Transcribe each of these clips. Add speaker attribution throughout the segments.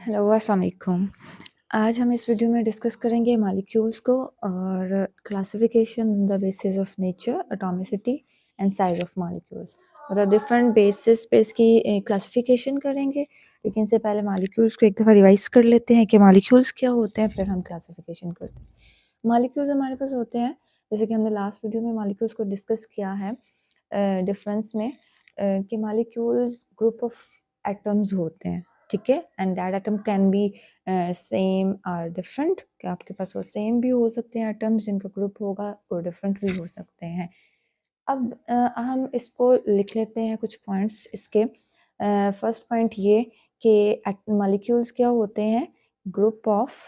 Speaker 1: Hello अस्सलाम वालेकुम। आज हम इस वीडियो में डिस्कस करेंगे मॉलिक्यूल्स को और classification on the basis of nature, atomicity and size of molecules. मतलब डिफरेंट बेसिस पे इसकी क्लासिफिकेशन करेंगे, लेकिन इससे पहले मॉलिक्यूल्स को एक दफ़ा रिवाइज कर लेते हैं कि मॉलिक्यूल्स क्या होते हैं, फिर हम क्लासिफिकेशन करते हैं। मॉलिक्यूल्स हमारे पास होते हैं, जैसे कि हमने लास्ट वीडियो में मॉलिक्यूल्स को डिस्कस किया है डिफरेंस में कि मॉलिक्यूल्स ग्रुप ऑफ एटम्स होते हैं, ठीक है, and that atom can be same और डिफरेंट, कि आपके पास वो सेम भी हो सकते हैं एटम्स जिनका ग्रुप होगा और डिफरेंट भी हो सकते हैं। अब हम इसको लिख लेते हैं कुछ पॉइंट्स इसके। फर्स्ट पॉइंट ये कि मॉलिक्यूल्स क्या होते हैं, ग्रुप ऑफ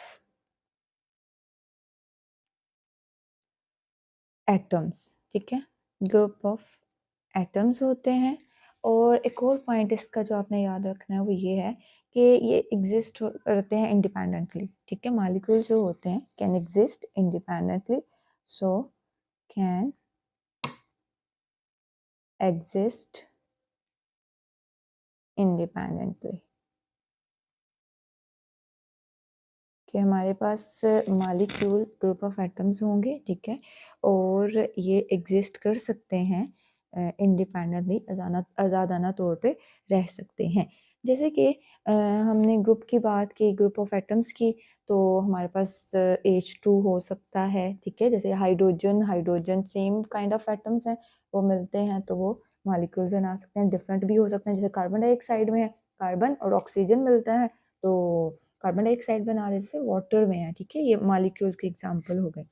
Speaker 1: एटम्स, ठीक है, ग्रुप ऑफ एटम्स होते हैं। और एक और पॉइंट इसका जो आपने याद रखना है वो ये है कि ये एग्जिस्ट करते हैं इंडिपेंडेंटली, ठीक है, मॉलिक्यूल जो होते हैं can exist independently, so can exist independently, कि हमारे पास मॉलिक्यूल ग्रुप ऑफ एटम्स होंगे, ठीक है, और ये एग्जिस्ट कर सकते हैं इंडिपेंडेंटली, आज़ादाना तौर पे रह सकते हैं। जैसे कि हमने ग्रुप की बात की, ग्रुप ऑफ एटम्स की, तो हमारे पास H2 हो सकता है, ठीक है, जैसे hydrogen hydrogen same kind of atoms हैं, वो मिलते हैं तो वो मॉलिक्यूल बना सकते हैं। डिफरेंट भी हो सकते हैं, जैसे कार्बन डाइऑक्साइड में है कार्बन और ऑक्सीजन मिलता है तो कार्बन डाइऑक्साइड बना रहे, जैसे वाटर में है, ठीक है, ये मॉलिक्यूल्स के एग्जांपल हो गए।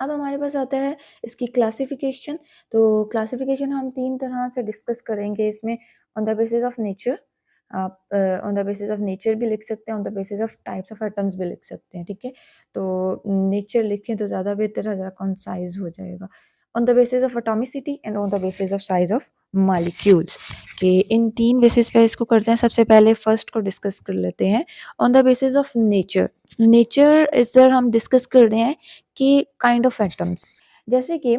Speaker 1: अब हमारे पास आता है इसकी क्लासिफिकेशन। तो क्लासिफिकेशन हम तीन तरह से डिस्कस करेंगे इसमें, on the basis of nature, आप on the basis of nature भी लिख सकते हैं, on the basis of types of atoms भी लिख सकते हैं, ठीक है। तो नेचर लिखें तो ज़्यादा बेहतर है, ज़्यादा कंसाइज हो जाएगा। On the basis of atomicity and on the basis of size of molecules, कि इन तीन बेसिस पे इसको करते हैं। सबसे पहले फर्स्ट को डिस्कस कर लेते हैं on the basis of nature. Nature इस तरह हम डिस्कस कर रहे हैं कि काइंड ऑफ एटम्स, जैसे कि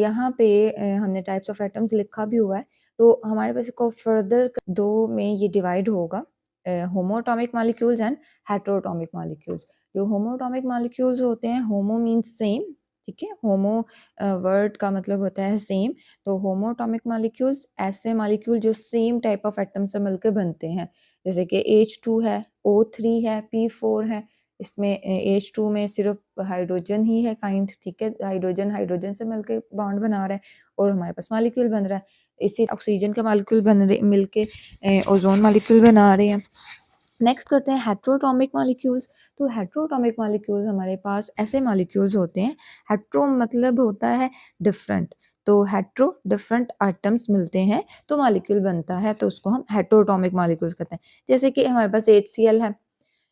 Speaker 1: यहाँ पे हमने टाइप्स ऑफ एटम्स लिखा भी हुआ है, तो हमारे पास इसको फर्दर दो में ये डिवाइड होगा, होमोएटॉमिक मॉलिक्यूल्स एंड हेटेरोएटॉमिक मॉलिक्यूल्स। जो होमोएटॉमिक मॉलिक्यूल्स होते हैं, होमो मीन्स सेम, ठीक है, होमो वर्ड का मतलब होता है सेम, तो होमोएटॉमिक मॉलिक्यूल्स ऐसे मॉलिक्यूल जो सेम टाइप ऑफ एटम से मिलकर बनते हैं, जैसे कि H2 है, O3 है, P4 है। इसमें H2 में सिर्फ हाइड्रोजन ही है काइंड, ठीक है, हाइड्रोजन हाइड्रोजन से मिलके बॉन्ड बना रहा है और हमारे पास मॉलिक्यूल बन रहा है। इसी ऑक्सीजन का मॉलिक्यूल बन रहे मिलके ओजोन मॉलिक्यूल बना रहे हैं। नेक्स्ट करते हैं हेट्रोटॉमिक मॉलिक्यूल्स। तो हेट्रोटॉमिक मॉलिक्यूल्स हमारे पास ऐसे मॉलिक्यूल्स होते हैं, हेट्रो मतलब होता है डिफरेंट, तो हेट्रो डिफरेंट आइटम्स मिलते हैं तो मॉलिक्यूल बनता है, तो उसको हम हेट्रोटॉमिक मॉलिक्यूल्स कहते हैं। जैसे कि हमारे पास HCl है,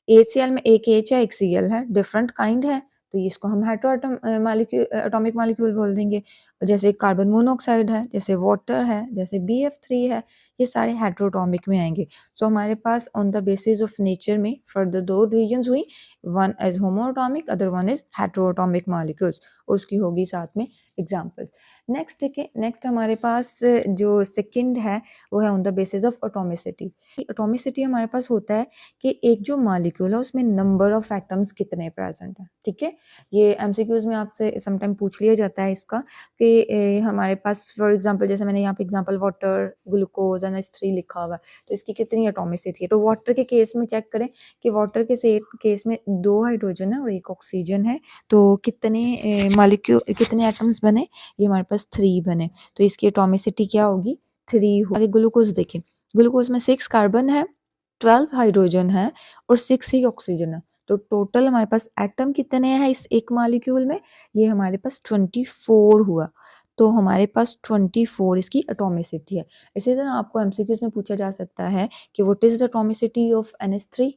Speaker 1: HCl में एक H है एक Cl है, डिफरेंट काइंड है, तो इसको हम हेट्रो मॉलिक्यूल एटॉमिक मॉलिक्यूल बोल देंगे। जैसे कार्बन मोनोऑक्साइड है, जैसे वाटर है, जैसे BF3 है, ये सारे हेट्रोटॉमिक में आएंगे। सो हमारे पास on the basis of nature में फर्दर दो डिविजन्स हुई, one as homoatomic, other one is heteroatomic molecules, और उसकी होगी साथ में एग्जांपल्स। नेक्स्ट देखिए, नेक्स्ट हमारे पास जो सेकंड है वो है on the basis of atomicity. Atomicity हमारे पास होता है कि एक जो मॉलिक्यूल है उसमें नंबर ऑफ एटम्स कितने प्रेजेंट हैं, ठीक है। ये एमसीक्यूज में आपसे समटाइम पूछ लिया जाता है इसका कि हमारे पास फॉर एग्जांपल, जैसे मैंने यहाँ पे एग्जांपल वाटर, ग्लूकोज NH3 लिखा हुआ है, तो इसकी कितनी एटॉमिसिटी है। तो वाटर के केस में चेक करें कि वाटर के केस में 2 हाइड्रोजन है और 1 ऑक्सीजन है, तो कितने मॉलिक्यूल कितने एटम्स बने, ये हमारे पास 3 बने, तो इसकी एटॉमिसिटी क्या होगी, 3 होगी। ग्लूकोज देखें, ग्लूकोज में 6 कार्बन है, 12 हाइड्रोजन है और 6 ही ऑक्सीजन है, तो टोटल हमारे पास एटम कितने हैं इस एक मॉलिक्यूल में, ये हमारे पास 24 हुआ, तो हमारे पास 24 इसकी एटॉमिसिटी है। इसी तरह आपको एमसीक्यूज में पूछा जा सकता है कि what is the atomicity of NH3,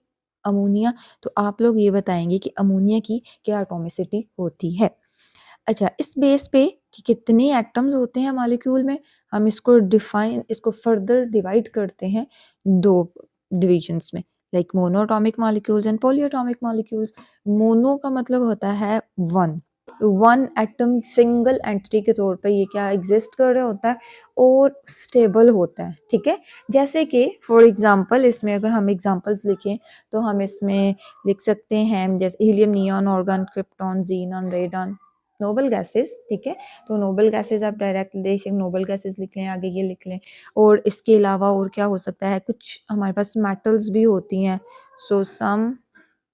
Speaker 1: ammonia, तो आप लोग ये बताएंगे कि अमोनिया की क्या एटॉमिसिटी होती है। अच्छा, इस बेस पे कि कितने एटम्स होते हैं मॉलिक्यूल में, हम इसको फर्दर डिवाइड करते हैं दो डिविजन्स में, like monoatomic molecules and polyatomic molecules. Mono का मतलब होता है one, one atom single entity के तौर पे ये क्या एग्जिस्ट कर रहा होता है और स्टेबल होता है, ठीक है। जैसे कि फॉर एग्जांपल इसमें अगर हम एग्जांपल्स लिखें तो हम इसमें लिख सकते हैं जैसे helium, neon, organ, krypton, xenon, radon, noble gases, ठीक है। तो नोबल गैसेस आप डायरेक्ट देख नोबल गैसेस लिख लें, आगे ये लिख लें। और इसके अलावा और क्या हो सकता है, कुछ हमारे पास मेटल्स भी होती हैं, सो सम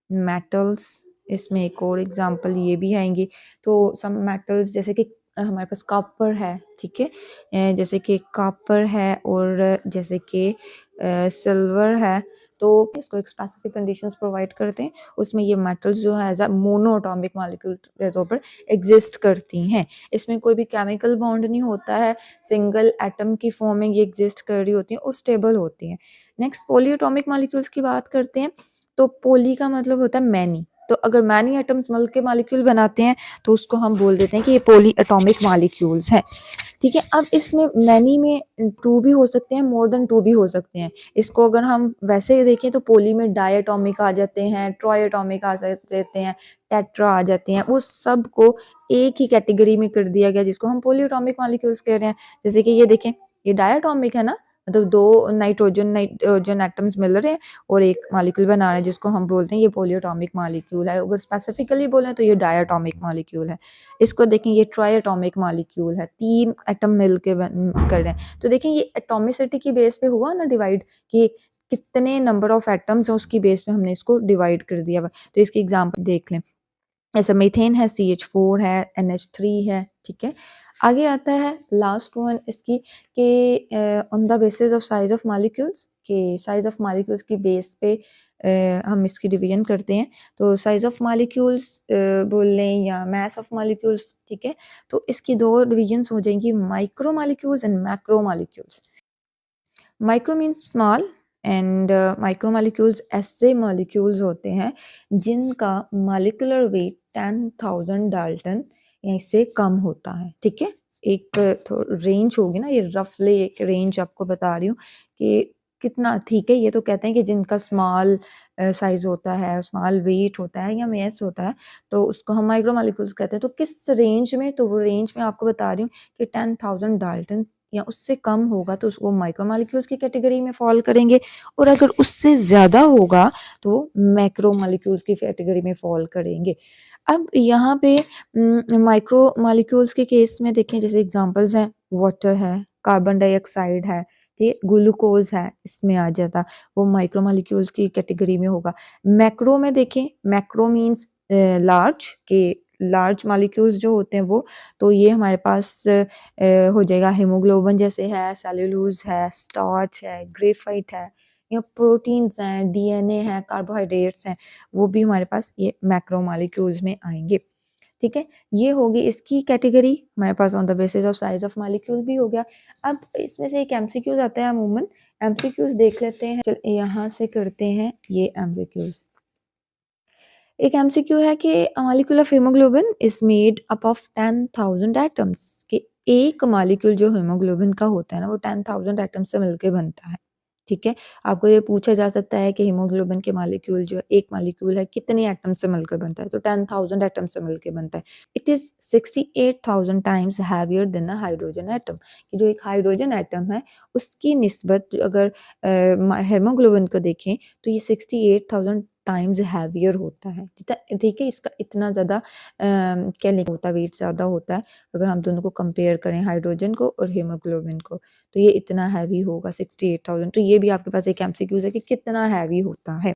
Speaker 1: मेटल्स, इसमें एक और एग्जांपल ये भी आएंगी। तो सम मेटल्स जैसे कि हमारे पास कॉपर है, ठीक है, जैसे कि कॉपर है और जैसे कि सिल्वर है। तो इसको एक स्पेसिफिक कंडीशंस प्रोवाइड करते हैं, उसमें ये मेटल्स जो है as a mono atomic molecule के तौर पर एग्जिस्ट करती हैं। इसमें कोई भी केमिकल बॉन्ड नहीं होता है, सिंगल एटम की फॉर्म में ये एग्जिस्ट कर रही होती हैं और स्टेबल होती हैं। नेक्स्ट पॉली एटॉमिक मॉलिक्यूल्स की बात करते हैं। तो पोली का मतलब होता है मैनी, तो अगर मैनी एटम्स मिल के मॉलिक्यूल बनाते हैं तो उसको हम बोल देते हैं कि ये पॉली एटॉमिक मॉलिक्यूल्स हैं, ठीक है। अब इसमें मैनी में टू भी हो सकते हैं, मोर देन टू भी हो सकते हैं। इसको अगर हम वैसे देखें तो पोली में डाई एटॉमिक आ जाते हैं, ट्राई एटॉमिक आ जाते हैं, टेट्रा आ जाते हैं, वो सब को एक ही कैटेगरी में कर दिया गया जिसको हम पॉली एटॉमिक मॉलिक्यूल्स कह रहे हैं। जैसे कि ये देखें, ये डाई एटॉमिक है ना, मतलब दो नाइट्रोजन एटम्स मिल रहे हैं और एक मॉलिक्यूल बना रहे हैं जिसको हम बोलते हैं ये पॉलीएटॉमिक मॉलिक्यूल है। अगर स्पेसिफिकली बोलें तो ये डायटॉमिक मॉलिक्यूल है। इसको देखें, ये ट्राइएटॉमिक मॉलिक्यूल है, 3 एटम मिल के कर रहे हैं। तो देखें ये एटॉमिसिटी की बेस पे हुआ ना डिवाइड, कि कितने नंबर ऑफ एटम्स हैं उसकी बेस पे हमने इसको डिवाइड कर दिया हुआ। तो इसकी एग्जाम्पल देख लें, ऐसा मीथेन है, CH4 है, NH3 है, ठीक है। आगे आता है लास्ट वन इसकी कि on the basis of size of molecules, के साइज ऑफ मॉलिक्यूल्स की बेस पे हम इसकी डिवीजन करते हैं। तो साइज ऑफ मॉलिक्यूल्स बोल लें या मास ऑफ मॉलिक्यूल्स, ठीक है। तो इसकी दो डिवीजन्स हो जाएंगी, micro molecules and macro molecules. Micro means small and micro molecules ऐसे मॉलिक्यूल्स होते हैं जिनका मॉलिक्यूलर वेट 10,000 डाल्टन या इससे कम होता है, ठीक है। एक रेंज होगी ना, ये रफली एक रेंज आपको बता रही हूँ कि कितना, ठीक है। ये तो कहते हैं कि जिनका स्मॉल साइज होता है, स्मॉल वेट होता है या मैस होता है, तो उसको हम माइक्रो मॉलिक्यूल्स कहते हैं। तो किस रेंज में, तो वो रेंज में आपको बता रही हूँ कि 10,000 डाल्टन या उससे कम होगा तो उसको माइक्रो मॉलिक्यूल्स की कैटेगरी में फॉल करेंगे, और अगर उससे ज़्यादा होगा तो मैक्रो मॉलिक्यूल्स की कैटेगरी में फॉल करेंगे। अब यहाँ पे माइक्रो मॉलिक्यूल्स के केस में देखें, जैसे एग्जांपल्स हैं, वाटर है, कार्बन डाइऑक्साइड है, ठीक, ग्लूकोज है, इसमें आ जाता, वो माइक्रो मॉलिक्यूल्स की कैटेगरी में होगा। मैक्रो में देखें, मैक्रो मीन्स लार्ज, के लार्ज मॉलिक्यूल्स जो होते हैं वो, तो ये हमारे पास हो जाएगा हीमोग्लोबिन जैसे है, सेल्यूलोज है, स्टार्च है, ग्रेफाइट है, या प्रोटीन्स हैं, DNA है, कार्बोहाइड्रेट्स हैं, वो भी हमारे पास ये मैक्रो मॉलिक्यूल्स में आएंगे, ठीक है। ये होगी इसकी कैटेगरी। हमारे पास on the basis of size of molecule भी हो गया। अब इसमें से एक MCQs आता है, अमूमन MCQs देख लेते हैं। चल यहाँ से करते हैं ये MCQs। एक MCQ है कि molecule of haemoglobin is made up of 10,000 atoms, कि एक मॉलिक्यूल जो हीमोग्लोबिन का होता है ना, वो 10,000 एटम से मिलकर बनता है, ठीक है। आपको ये पूछा जा सकता है कि हीमोग्लोबिन के मॉलिक्यूल जो एक मॉलिक्यूल है कितने एटम से मिलकर बनता है, तो 10,000 एटम से मिलकर बनता है। It is 68,000 times heavier than a hydrogen atom, कि जो एक हाइड्रोजन एटम है उसकी निस्बत अगर हीमोग्लोबिन को देखें तो ये 68,000 टाइम्स हैवियर होता है, ठीक है। इसका इतना ज़्यादा क्या लिखा होता है, वेट ज़्यादा होता है अगर हम दोनों को कंपेयर करें, हाइड्रोजन को और हीमोग्लोबिन को, तो ये इतना हैवी होगा 68,000। तो ये भी आपके पास एक MCQ है कि कितना हैवी होता है।